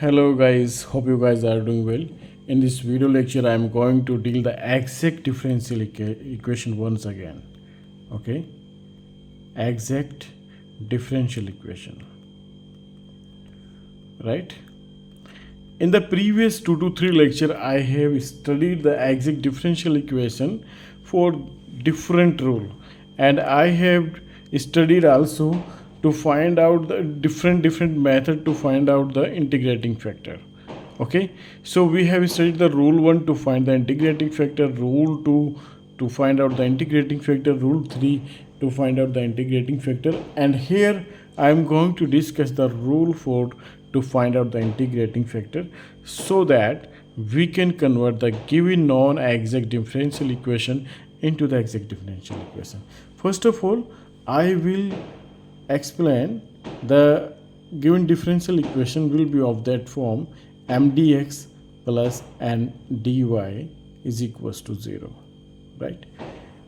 Hello guys, hope you guys are doing well. In this video lecture I am going to deal the exact differential equation once again. Okay, exact differential equation, right? In the previous 2 to 3 lecture I have studied the exact differential equation for different rule, and I have studied also to find out the different method to find out the integrating factor. Okay, so we have studied the rule 1 to find the integrating factor, rule 2 to find out the integrating factor, rule 3 to find out the integrating factor, and here I am going to discuss the rule 4 to find out the integrating factor, so that we can convert the given non-exact differential equation into the exact differential equation. First of all, I will explain the given differential equation will be of that form: mdx plus n dy is equals to 0, right?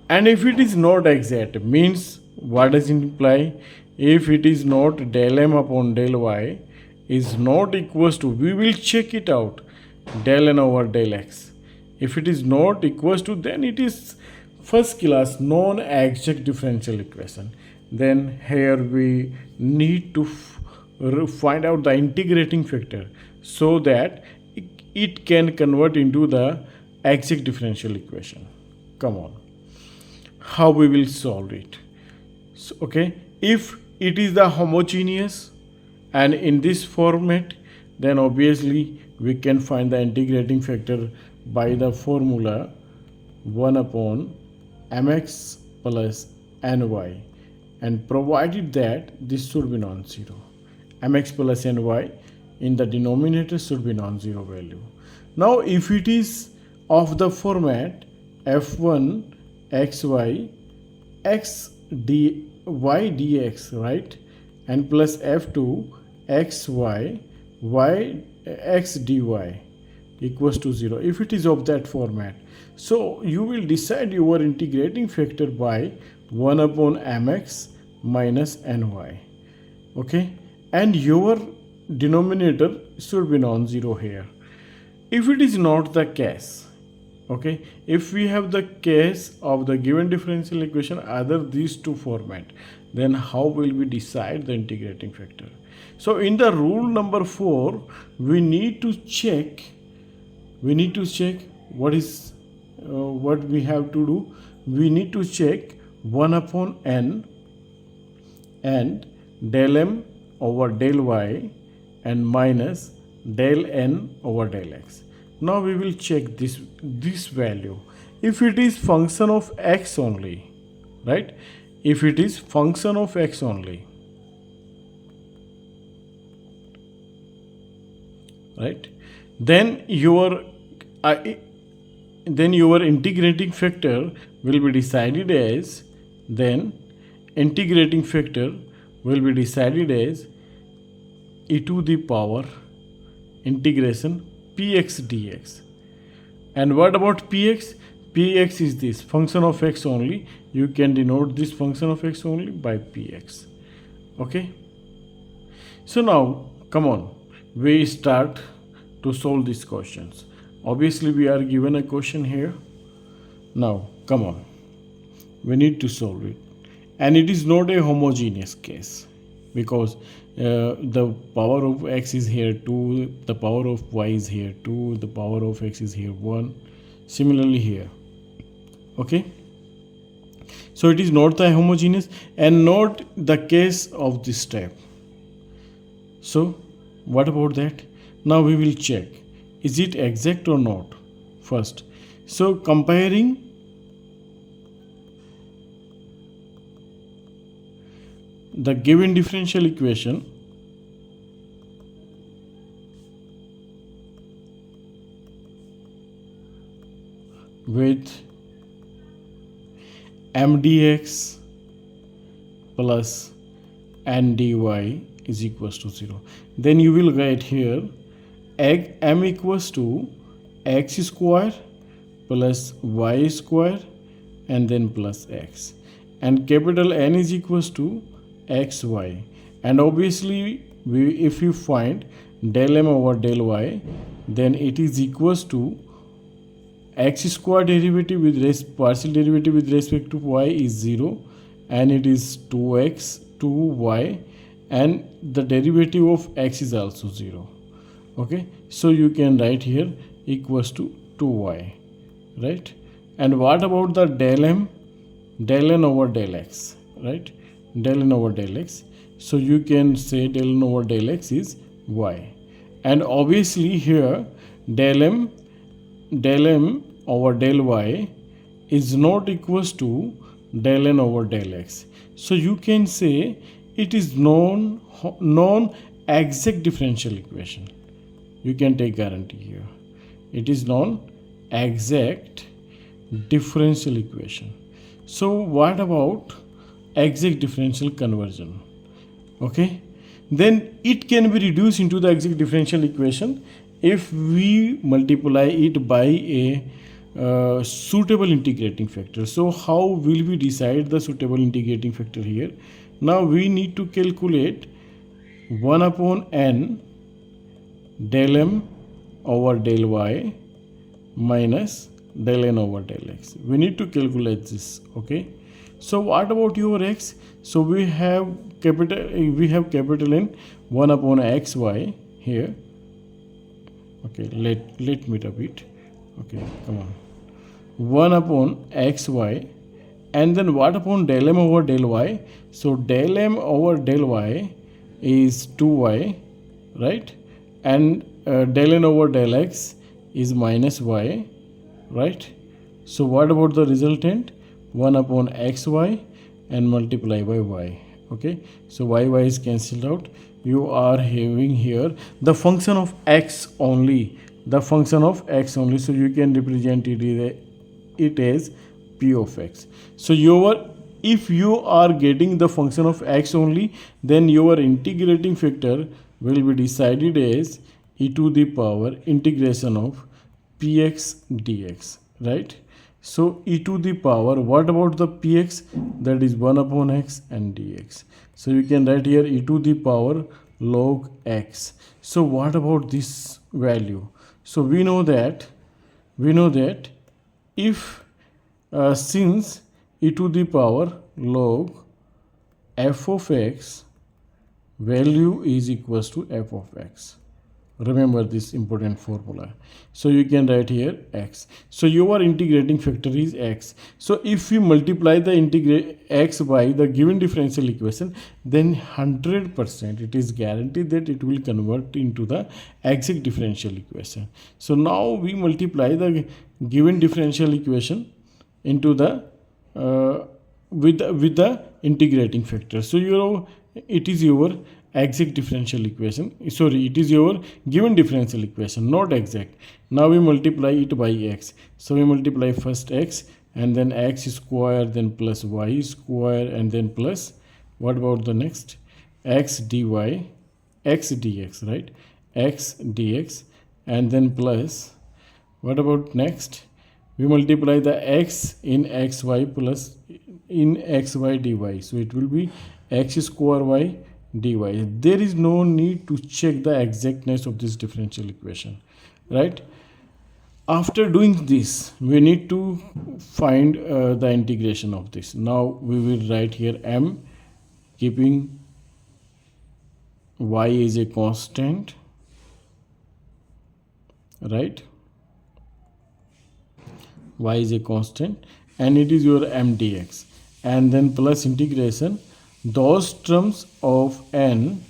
And if it is not exact, means what does it imply? If it is not del m upon del y is not equals to, we will check it out, del n over del x. If it is not equals to, then it is first class non-exact differential equation. Then here we need to find out the integrating factor so that it can convert into the exact differential equation. Come on, how we will solve it? So, okay, if it is the homogeneous and in this format, then obviously we can find the integrating factor by the formula 1 upon mx plus ny, and provided that this should be non-zero. Mx plus ny in the denominator should be non-zero value. Now if it is of the format f1 xy x dy dx, right, and plus f2 xy y x dy equals to 0, if it is of that format, so you will decide your integrating factor by 1 upon mx minus ny. Okay, and your denominator should be non-zero here. If it is not the case, okay, if we have the case of the given differential equation either these two format, then how will we decide the integrating factor? So in the rule number 4 we need to check what is what we have to do. We need to check 1 upon n and del m over del y and minus del n over del x. Now we will check this value. If it is function of x only, right? If it is function of x only, right, then your integrating factor will be decided as, e to the power integration px dx. And what about px? Px is this function of x only. You can denote this function of x only by px. Okay, so now come on, we start to solve these questions. Obviously we are given a question here. Now come on, we need to solve it, and it is not a homogeneous case because the power of x is here 2, the power of y is here 2, the power of x is here 1, similarly here. Okay, so it is not the homogeneous and not the case of this step. So what about that? Now we will check, is it exact or not first. So comparing the given differential equation with mdx plus n dy is equals to 0, then you will get here m equals to x square plus y square and then plus x, and capital N is equals to xy, and obviously if you find del m over del y, then it is equals to x square derivative with partial derivative with respect to y is 0, and it is 2x 2y, and the derivative of x is also 0. Okay, so you can write here equals to 2y, right? And what about the del m? Del n over del x, right? Del n over del x. So you can say del n over del x is y, and obviously here del m over del y is not equals to del n over del x. So you can say it is non-exact differential equation. You can take guarantee here. It is non-exact differential equation. So what about exact differential conversion? Okay, then it can be reduced into the exact differential equation if we multiply it by a suitable integrating factor. So how will we decide the suitable integrating factor here? Now we need to calculate 1 upon n del m over del y minus del n over del x. We need to calculate this. Okay, so what about your x? So we have capital N 1 upon xy here. Okay, let me repeat. Okay, come on, 1 upon xy, and then what upon del m over del y? So del m over del y is 2y, right? And del n over del x is minus y, right? So what about the resultant? 1 upon xy and multiply by y. Okay, so y is cancelled out. You are having here the function of x only, so you can represent it as p of x. So if you are getting the function of x only, then your integrating factor will be decided as e to the power integration of px dx, right? So e to the power, what about the px? That is 1 upon x and dx. So you can write here e to the power log x. So what about this value? So we know that if since e to the power log f of x value is equals to f of x. Remember this important formula. So you can write here x. So your integrating factor is x. So if we multiply the x by the given differential equation, then 100% it is guaranteed that it will convert into the exact differential equation. So now we multiply the given differential equation into the with the integrating factor. So it is your exact differential equation. Sorry, it is your given differential equation, not exact. Now we multiply it by x. So we multiply first x and then x square, then plus y square, and then plus, what about the next? X dy, x dx, right? X dx, and then plus, what about next? We multiply the x in xy plus in xy dy. So it will be x square y dy. There is no need to check the exactness of this differential equation, right? After doing this, we need to find the integration of this. Now we will write here m, keeping y is a constant, right? Y is a constant, and it is your m dx, and then plus integration those terms of n,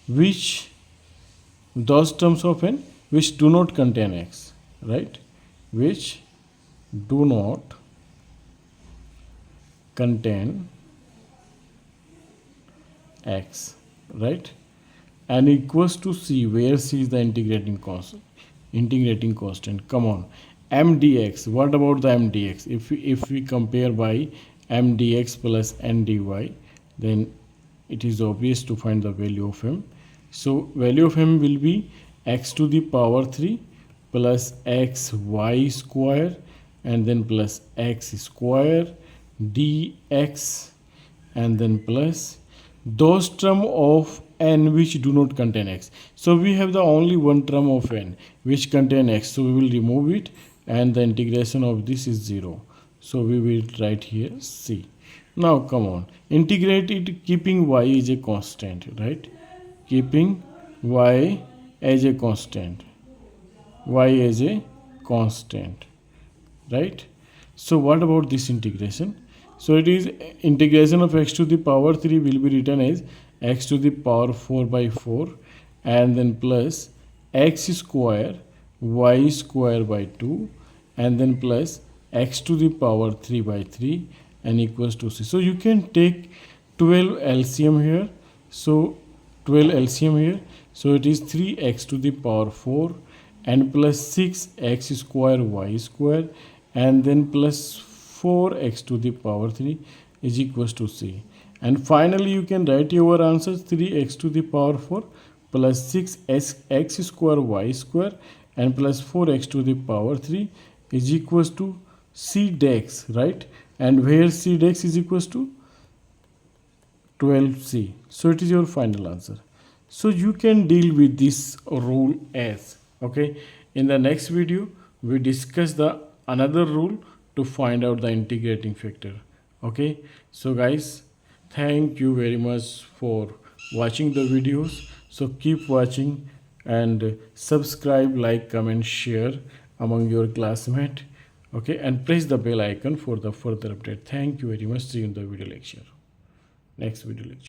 which do not contain x, right? Which do not contain x, right? And equals to c, where c is the integrating constant. Come on, m dx. What about the m dx? If we compare by m dx plus n dy, then it is obvious to find the value of m. So value of m will be x to the power 3 plus xy square, and then plus x square dx and then plus those term of n which do not contain x. So we have the only one term of n which contain x, so we will remove it, and the integration of this is 0. So we will write here c. Now come on, integrate it keeping y as a constant, right? Keeping y as a constant, y as a constant, right? So what about this integration? So it is integration of x to the power 3 will be written as x to the power 4 by 4, and then plus x square y square by 2, and then plus x to the power 3 by 3 and equals to c. So you can take 12 LCM here. So 12 LCM here. So it is 3x to the power 4 and plus 6x square y square, and then plus 4x to the power 3 is equals to c. And finally you can write your answers 3x to the power 4 plus 6x square y square and plus 4x to the power 3 is equals to c dex, right? And where c dex is equals to 12c. So it is your final answer. So you can deal with this rule as, okay. In the next video we discuss the another rule to find out the integrating factor, okay. So guys, thank you very much for watching the videos. So keep watching and subscribe, like, comment, share among your classmates, okay, and press the bell icon for the further update. Thank you very much. See you in the video lecture, next video lecture.